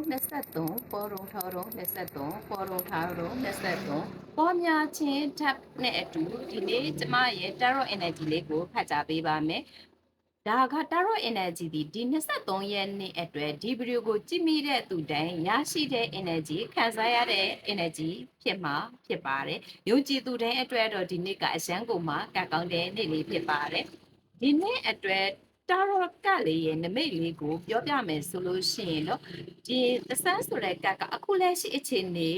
23ပေါ်ရုံထော်ရုံ23ပေါ်ရုံထော်ရုံ23ပေါ်များချင်းထပ်နဲ့အတူဒီနေ့ကျမရဲ့ Tarot Energy လေးကိုဖတ်ကြားပေးပါမယ်ဒါက Tarot Energy ဒီ23ရက်နေ့အတွက်ဒီဗီဒီယိုကိုကြည့်မိတဲ့သူတိုင်းရရှိတဲ့ energy ခံစားရတဲ့ energy ဖြစ်မှာဖြစ်ပါတယ်ယုံကြည်သူတိုင်းအတွက်တော့ဒီနေ့ကအရန်ကိုမှကကောင်းတဲ့နေ့လေးဖြစ်ပါတယ်ဒီနေ့အတွက်တာရော့ကလေးရဲ့နမိတ်လေးကိုပြောပြမယ်ဆိုလို့ရှိရင်တော့ဒီသစမ်းဆိုတဲ့ကကအခုလက်ရှိအခြေအနေ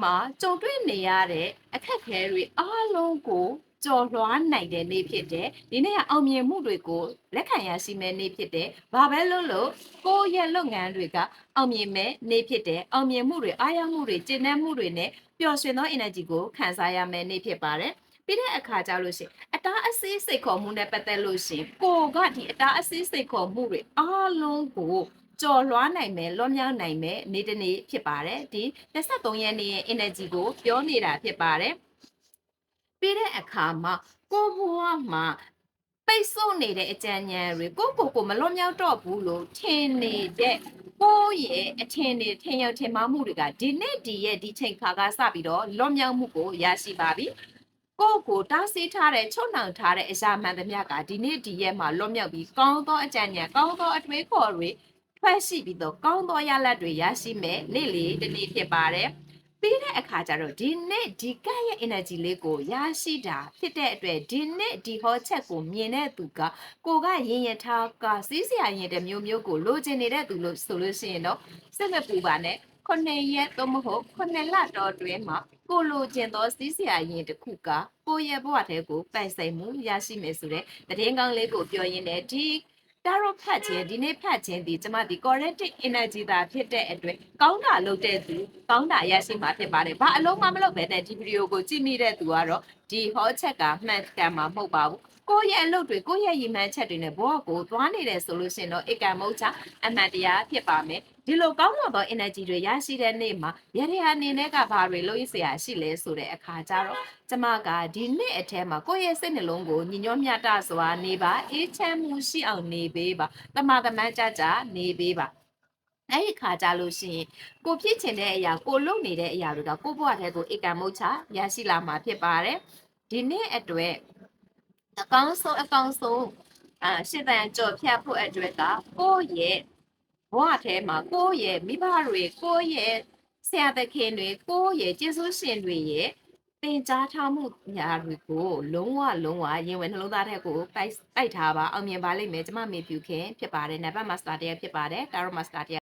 မှာကြုံတွေ့နေရတဲ့အခက်အခဲတွေအားလုံးကိုကြော်လွှားနိုင်တဲ့နေ့ဖြစ်တယ်ဒီနေ့ကအောင်မြင်မှုတွေကိုလက်ခံရရှိမဲ့နေ့ဖြစ်တယ်ဘာပဲလို့ကိုယ့်ရဲ့လုပ်ငန်းတွေကအောင်မြင်မဲ့နေ့ဖြစ်တယ်အောင်မြင်မှုတွေအားရမှုတွေကျင့်တဲ့မှုတွေနဲ့ပျော်ရွှင်သော energy ကိုခံစားရမဲ့နေ့ဖြစ်ပါတယ်ပြီးတဲ့အခါကျလို့ရှိရင်အတားအဆီးစိတ်ခေါ်မှုနဲ့ပတ်သက်လို့ရှိရင်ကိုကဒီအတားအဆီးစိတ်ခေါ်မှုတွေအားလုံးကိုကြော်လွှားနိုင်မယ်လွှမ်းမြောက်နိုင်မယ်နေ့တစ်နေ့ဖြစ်ပါတယ်ဒီ23ရက်နေ့ရဲ့ energy ကိုပြောနေတာဖြစ်ပါတယ်ပြီးတဲ့အခါမှာကိုဘဝမှာပိတ်ဆို့နေတဲ့အကြံဉာဏ်တွေကိုမလွတ်မြောက်တော့ဘူးလို့ထင်နေတဲ့ကိုရဲ့အထင်တွေထင်ရောက်ထင်မှားမှုတွေကဒီနေ့ဒီရဲ့ဒီချိန်ခါကစပြီးတော့လွတ်မြောက်မှုကိုရရှိပါပြီကိုတားဆီးထားတဲ့ချုပ်နှောင်ထားတဲ့အရာမှန်သမျှကဒီနေ့ဒီရက်မှာလွတ်မြောက်ပြီးကောင်းသောအကြံဉာဏ်ကောင်းသောအတွေးခေါ်တွေထွက်ရှိပြီးတော့ကောင်းသောရလဒ်တွေရရှိမဲ့နေ့လေးတစ်နေ့ဖြစ်ပါတယ်ပြီးတဲ့အခါကျတော့ဒီနေ့ဒီကရဲ့ energy လေးကိုရရှိတာဖြစ်တဲ့အတွက်ဒီနေ့ဒီဟောချက်ကိုမြင်တဲ့သူကကိုကရင်ရထားကစီးစရာရင်တဲ့မျိုးကိုလိုချင်နေတဲ့သူလို့ဆိုလို့ရှိရင်တော့စိတ်မပူပါနဲ့9ရက်သို့မဟုတ်9လတော်တွင်မှာကိုလိုချင်သောစီးစရာရင်တစ်ခုကကိုရဲ့ဘဝထဲကိုပိုင်ဆိုင်မှုရရှိမယ်ဆိုတဲ့သတင်းကောင်းလေးကိုပြောရင်းနဲ့ဒီTarot ဖတ်ခြင်းဒီနေ့ဖတ်ခြင်းဒီကျမဒီ corrective energy သာဖြစ်တဲ့အတွက်ကောင်းတာလုပ်တဲ့သူကောင်းတာရရှိမှာဖြစ်ပါတယ်။ဘာအလုံးမလုပ်ပဲနဲ့ဒီဗီဒီယိုကိုကြည့်မိတဲ့သူကတော့ဒီဟောချက်ကမှန်ကန်မှာမဟုတ်ပါဘူး။ကိုယ့်ရဲ့အလုပ်တွေကိုယ့်ရဲ့ရည်မှန်းချက်တွေနဲ့ဘဝကိုသွားနေတယ်ဆိုလို့ရှိရင်တော့ဧကမုတ်ချအမှန်တရားဖြစ်ပါမယ်။ဒီလိုကောင်းသော energy တွေရရှိတဲ့နေ့မှာရရအနေနဲ့ကဘာတွေလုပ်ရစရာရှိလဲဆိုတဲ့အခါကျတော့ကျမကဒီနေ့အထဲမှာကိုယ့်ရဲ့စိတ်နှလုံးကိုညီညွတ်မြတ်တစွာနေပါအေးချမ်းမှုရှိအောင်နေပေးပါတမသမန်းကြကြနေပေးပါအဲ့ဒီခါကြလို့ရှိရင်ကိုဖြစ်ချင်တဲ့အရာကိုလုပ်နေတဲ့အရာတွေကကိုဘဝထဲကိုဧကမုတ်ချရရှိလာမှာဖြစ်ပါတယ်ဒီနေ့အတွက်အကောင်းဆုံးရှင်းတန်ကြော်ဖြတ်ဖို့အတွက်ကကိုရဲ့ဘဝထဲမှာကိုရဲ့မိဘတွေကိုရဲ့ဆရာသခင်တွေကိုရဲ့ကျေးဇူးရှင်တွေရဲ့သင်ကြားထားမှုညာတွေကိုလုံးဝရင်ဝင်နှလုံးသားထဲကိုပိုက်ထားပါအောင်မြင်ပါလိမ့်မယ်ကျမမေဖြူခင်ဖြစ်ပါတယ်နံပါတ် master တရဖြစ်ပါတယ် tarot master တရ